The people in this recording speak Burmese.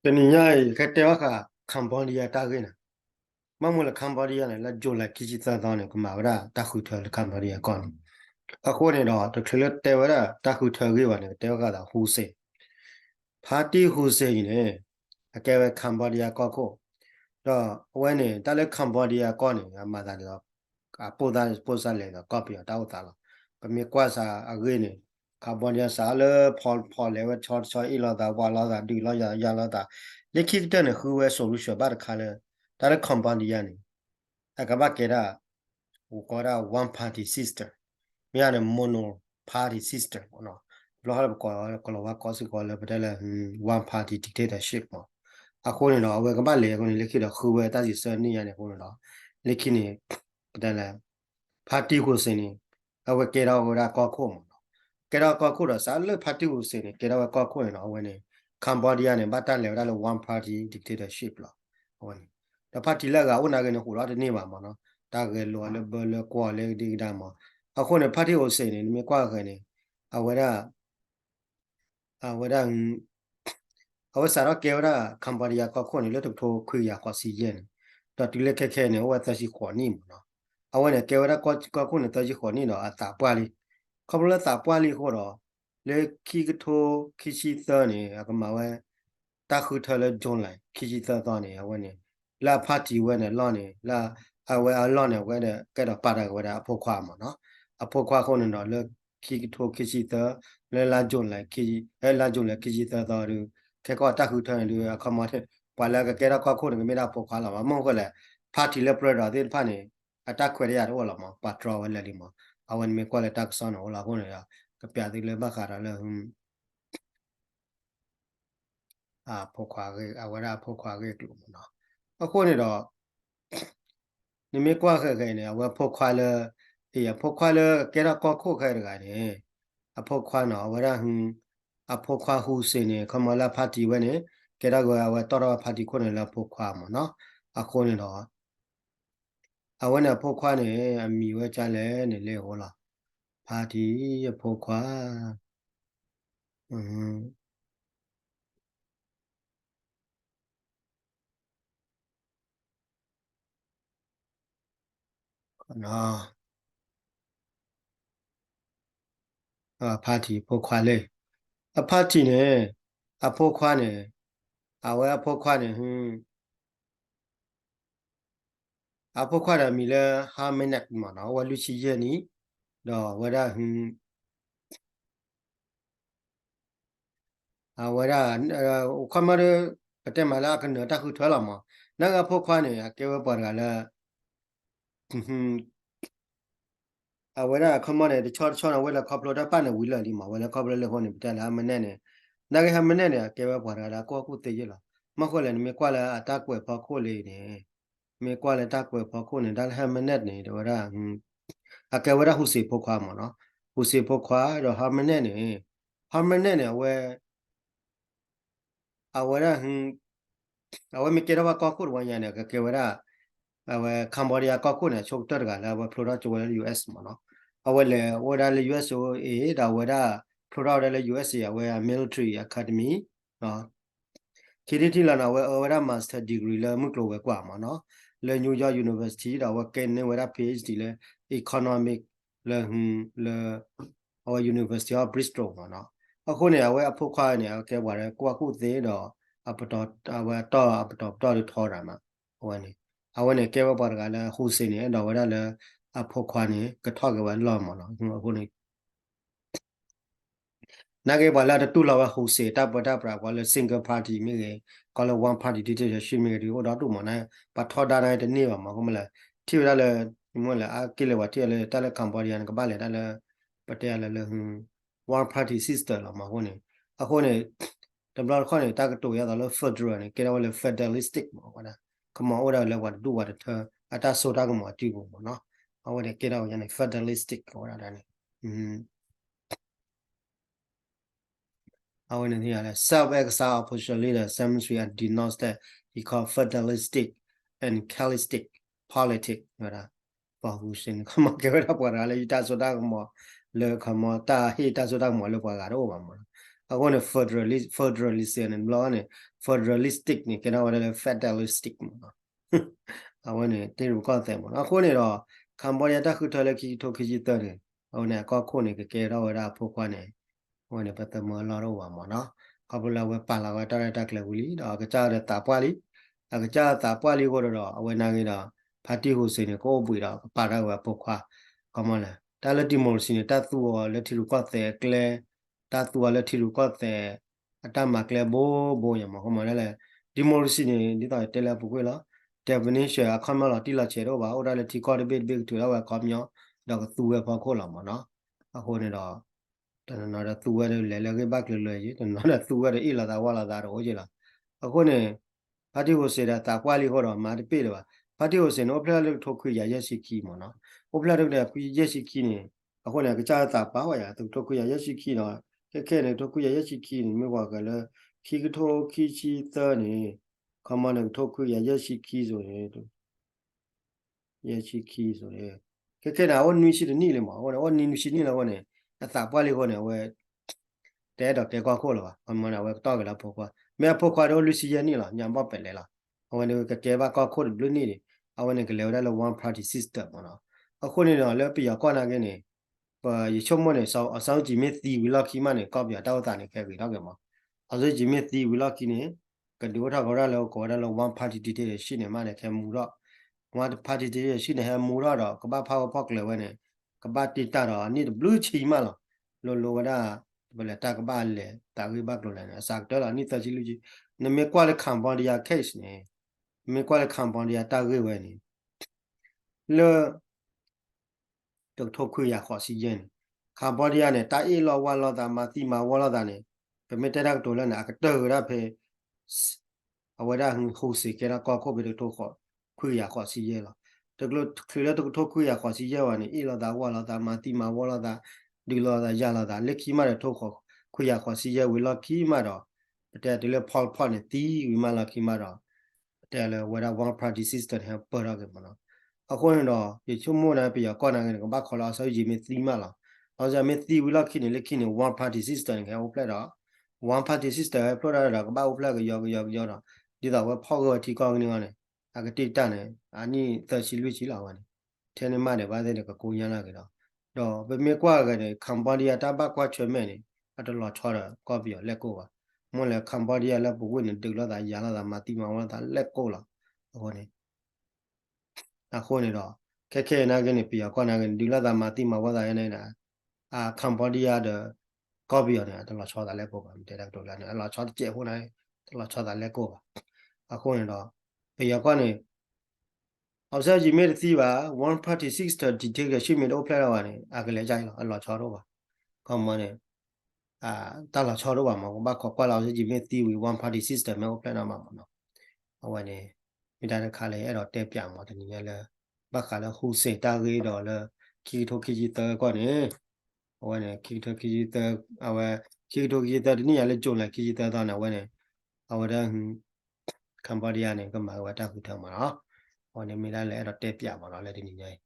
တနည်းအားဖြင့်ခက်တဲ့အခါကမ်ဘောဒီးယားတာကိနာမမလကမ်ဘောဒီးယားနဲ့လာဂျိုလာခီချီသသောင်းနဲ့ကမာဝရတာခုထလကမ်ဘောဒီးယားကောအခုနေတော့တထလတဲဝရတာခုထကေဝနဲ့တဲဝကတာဟူစေဖာတီဟူစေနေအကဲဝကမ်ဘောဒီးယားကောခုတော့ဝဲနေတာလည်းကမ်ဘောဒီးယားကောနေမှာတာတော့ပို့စားလေတော့ကောပြတောက်တာလားပမေကွာစာအဂေးနေကမ်ဘောဒီးယားစာလေဖော်လေဝချောချောအီလာတာဝါလာတာဒီလာရလာတာလက်ခိတဲ့နေခူဝဲဆိုလို့ရှဘာတခါလေဒါလည်းကမ်ဘောဒီးယားနေအကဘာကေရာဟိုကောရာ one party system မြရတယ် mono party system ပေါ့နော်ဘလောဟာကောဝါကောစီကောလေပတဲလေ one party dictatorship ပေါ့အခုနေတော့အဝဲကပတ်လေကိုနေလက်ခိတော့ခူဝဲတာစီစနေရတယ်ခုနေတော့လက်ခိနေပတဲလေပါတီကိုစနေအဝဲကေတော့ဟိုဒါကောခုမနော်ကေတော့ကောခုတော့စာလေပါတီကိုစနေကေတော့ကောခုနေတော့အဝဲနေကမ်ဘောဒီးယားနေဘာတလေဒါလေ one party dictatorship လို့ဟိုနေတပါတီလက်ကဥနာကနေဟိုတော့ဒီနေ့ပါမနော်တာကလောလေဘလကွာလေဒီဒါမအခုနေပါတီကိုစနေမြေကွာခနေအဝဲဒါအဝဲစားတော့ကေဝရကမ်ဘောဒီးယားကောခုနေလေတူထိုခွေရကောစီရင်တော့ဒီလက်ခဲနေဝဲသက်ရှိခေါ်နေမနော်အဝဲနေကေဝရကောခုနေသက်ရှိခေါ်နေတော့အတာပွားလီခဘလတာပွားလီခေါ်တော့လေခီကထိုခီရှိသနေအကမဝဲတာခုထလေဂျွန်လိုက်ခီရှိသတော့နေအဝဲနေလာဖာတီဝဲနေလော့နေလာအဝဲအလော့နေဝဲတဲ့ကဲတော့ပါတာဝဲတာအဖို့ခွာမနော်အဖို့ခွာခုနေတော့လေခီကထိုခီရှိသလေလာဂျွန်လိုက်ခီလာဂျွန်လိုက်ခီရှိသတော့ခဲကောတာခုထနေလူအခမတဲ့ပါလာကဲတော့ကောခုနေမေတာဖို့ခွာလာမမဟုတ်ကလေဖာတီလေပရတော့တဲ့ဖာနေအတက်ခွဲရတော့လာမပါထရဝဲလေဒီမအဝန်မေကွာလေတက်ဆန်ဟောလာခုနေရကပြတိလေဘခါရလေဖို့ခွာကေအဝရဖို့ခွာကေကလို့မနော်အခုနေတော့နိမေကွာခဲခဲနေအဝဖို့ခွာလေဖို့ခွာလေကဲတော့ကောခုခဲရကနေအဖို့ခွာနော်ဝရဟွန်းအဖို့ခွာဟုစနေခမလာဖာတီဝဲနေကဲတော့ကောဝတော်ဖာတီခုနေလာဖို့ခွာမနော်အခုနေတော့အဝနဲ့ဖို့ခွာနေအမီဝဲကြလဲနေလေဟောလားဖာတီဖို့ခွာနော်ဖာတီဖို့ခွာလေအဖာတီနေအဖို့ခွာနေအဝဲအဖို့ခွာနေအဖို့ခွာရမီလဲဟာမနက်မနော်ဝလူချီရဲ့နီတော့ဝရဝရခမရပတဲမလာကနေတခုထွားလာမနာကဖို့ခွာနေကေဝပေါ်ကလာအဝရခမနေတချောချောဝဲလာခေါပလိုတပနေဝီလာဒီမှာဝဲလာခေါပလိုလေဟောနေပတဲလာမနဲ့နေနာကဟမနဲ့နေကေဝပေါ်ကလာကိုကုတေရလာမခွလဲမေကွာလာအတကွယ်ဖော်ခိုးလေနေမေကွာလာတကွယ်ဖော်ခိုးနေဒါလဟမနဲ့နေတော့ရအကေဝရဟုစီဖို့ခွာမနော်ဟုစီဖို့ခွာတော့ဟာမနဲ့နေဟာမနဲ့နေဝဲအဝရအဝဲမကေတော့ကောခုဝညာနေကေဝရအဝဲကမ်ဘောဒီးယားကောခုနေချုပ်တက်တကလာဝဲဖလိုဒါကျဝဲ US မနော်အဝဲလေဝဒါလေ US ဆိုဒါဝဒါဖလိုဒါလေ US ရဝဲ military academy နော်ခေတီတီလာနာဝဲဝဒါ master degree လေမှုကလိုဝဲกว่าမနော်လေ New York University ဒါဝဲကန်နေဝဒါ PhD လေ economic လေအဝဲ University of Bristol မနော်အခုနေအဝဲအဖို့ခွာနေကဲဝါရဲကိုအခုသေးတော့အပတော်အဝဲတော့အပတော်တော်ထောတာမှာအဝဲနေအဝဲနေကဲဝပါကလည်းဟူစင်းနေတော့ဝဒါလည်းအဖို့ခွာနေကထောက်ကဝဲလော်မနော်အခုနေနာကေဘာလာတူလာဝဟူစေတပ်ပတပ်ပရာကောလေ single party မြေကောလေ one party တိတိရှိမြေဒီဟိုတော့တူမနိုင်ပထောဒါနိုင်တနေ့ပါမဟုတ်မလားထိရလည်းမလဲအကိလေဝတိလည်းတလည်းကမ်ဘောဒီးယားကပါလေတလည်းပတဲလည်းone party system လာမှာဟိုနေအခုနေတဘလခေါနေတကတူရတော့ federal နေကေတော့လေ federalistic ပေါ့ကွာကမောတော့လည်းဝတ်တူဝတ်အတာဆိုတာကမောတူပေါ့နော်ဟိုနေကေတော့ရနေ federalistic ဟောတာနေI want to hear that self-exiled opposition leader Samsui and denounced that he called fatalistic and calistic politics. Who's come on, give it up what I let you so that more look come on, ta he does so that more look what I over. ako ne federalism ne law ne federalistic ne kena wala federalistic mo ako ne te ru ko te mo ako ne ro Cambodia ta khu thale ki tho ki ji ta ne ako ne ko ko ne ke ro wala pho kwa ne ako ne pa ta mo la ro wa mo no ko bla we pa la wa ta ta kle wu li do ka cha de ta pwa li ka cha ta pwa li ko ro awe na ngi da party ho se ne ko pwi da pa ra wa pho kwa ko mo la ta le ti mo si ne ta tu wa le ti ru ko te kle ta tu wa le ti ru ko te ata ma kle bo ya mo ko mo le di mo si ne di ta te la pu ko la definition အခမ်းမလာတိလာချေတော့ပါဟိုဒါလည်းဒီကော်ဒီဘစ်ဘစ်တူတော့ကောမြောတော့သူဝဲဖော်ခိုးလာမနော်အခုနေတော့တနနာတော့သူဝဲလဲလဲကဘက်လွယ်ကြီးတနနာသူဝဲအီလာတာဝါလာတာတော့ဟုတ်ကြလားအခုနေဘာတီကိုစေတာတာကွာလီဟောတော့မာတပြေတော့ဘာတီကိုစေနော်ဖလာလို့ထုတ်ခွေရရက်ရှိခီမနော်ဟိုဖလာတော့လည်းရက်ရှိခီနေအခုနေကကြားတာပါဝရသူထုတ်ခွေရရက်ရှိခီတော့ခဲနေထုတ်ခွေရရက်ရှိခီနေမြွာကလည်းခီကထိုခီချီသနေခမနဲ့ထုတ်ခွေရရက်ရှိခီဆိုရင်ရက်ရှိခီဆိုရင်ခဲတာဟိုနွီရှိတယ်နီလေမဟိုနွီရှိနီလာဟိုနေအသာပွားလေးဟိုနေဝဲတဲတော့တဲကောခိုးလာပါမနာဝဲတော့ကလာဖို့ကွာမဲဖို့ခွာတော့လူစီရနီလာညံပေါ့ပဲလေလားဟိုနေကတဲပါကောခိုးဘလူနီလေအဝနေကလေရလ one party system မနော်အခုနေတော့လည်းပြရကောနာကင်းနေရချုံမနေဆောအဆောင်ကြည့်မြသီဝီလောက်ခီမနေကောက်ပြတောက်တာနေခဲ့ပြီတော့ကမအစိုးကြည့်မြသီဝီလောက်ခီနေကဒိုထာကောရလောကောရလော one party တီတီရှိနေမှနေခဲမူတော့ one party တီတီရှိနေဟမူတော့ကဘာဖောက်ဖောက်လေဝဲနေကဘာတီတာတော့နိဘလူးချီမလားလိုကဒါဘယ်လဲတာကဘာလေတာဝိဘကလိုလဲအစကတော့နိတချီလူကြီးနမေကွာလေခံပေါ်ဒီယာ case နေမေကွာလေခံပေါ်ဒီယာတာဝိဝဲနေလောတော့ထုတ်ခွေရခေါ်စီရင်ခံပေါ်ဒီယာနဲ့တာအေလောဝါလောတာမာတိမာဝါလောတာနေပမေတရက်တိုလနာကတော်ရဖေအဝဒဟန်ဟိုစီကရကောကိုဘီတို့ခေါ်ခွေရခေါ်စီရဲလားတကလို့ခရတော့ထုတ်ခွေရခေါ်စီရဲဝါနေအေလောတာဝါလောတာမာတိမာဝါလောတာဒီလောတာရလောတာလက်ခီမရထုတ်ခေါ်ခွေရခေါ်စီရဲဝီလောခီမတော့တဲ့ဒီလေဖော်ဖော်နေတီဝီမလာခီမတော့တဲ့လေဝဒ one party system ဟပေါ်တော့ကမနော်အခုရင်တော့ဒီချုံမို့နေပြကောနာငယ်ကဘာခေါ်လာဆိုကြီးမသီမလားအောင်စမသီဝီလောခီနေလက်ခီနေ one party system ကဟိုပလက်တော့ one party system ပလောတာကဘာဟိုပလက်ကရောက်တော့ဒီတော့ဖောက်တော့ထီကောင်းနေကနေအကတိတန်နေအာနီသက်ရှိလူချီလာပါနေထဲနေမနေပါတဲ့ကကိုရန်လာကြတော့ဗမေကွာကတဲ့ကမ္ဘောဒီးယားတပတ်ကွာချွေမဲ့နေအတလောချောတော့ကော့ပြီးလက်ကိုပါမွန်လေကမ္ဘောဒီးယားလက်ပဝင်းနေတူလာတာရလာတာမတိမဝလာတာလက်ကိုလာဟိုနေအခုနေတော့ခဲနာကနေပြကောနာကနေဒီလာတာမတိမဝလာရနေတာကမ္ဘောဒီးယားတဲ့ကော့ပြီးရတယ်တလောချောတာလက်ကိုပါတဲ့တော့လာနေအလောချောတဲ့ဟိုနေတလောချောတာလက်ကိုပါအခုနေတော့ပြကနေအောက်ဆက်ကြီးမေးသီးပါ one party system ဒီတိကရှိမလို့ဖလိုက်တော့နေအကလေးကြိုင်တော့အလောချောတော့ပါကောင်းမနေတာလောချောတော့ပါမဟုတ်ဘာခေါ်ကွာလောက်ကြီးမေးသီးဝီ one party system မျိုးဖလိုက်တော့မှာမနော်ဟိုကနေမိသားခါလေအဲ့တော့တဲပြမှာတနည်းလဲဘာခါလဲဟူစေတာကြီးတော့လဲခီထိုခီကြီးတော့ကွာနေဟိုကနေခီထိုခီကြီးတော့အဝဲခီထိုခီတော့ဒီနေ့ရလဲကြုံလဲခီကြီးတော့နေဝဲနေအဝဲတဲ့ကမ္ဘောဒီးယားနေကမှာဝတ်တာခုထောင်မှာနော်ဟိုနေမိလာလဲအဲ့တော့တဲပြပါတော့လဲဒီနေ့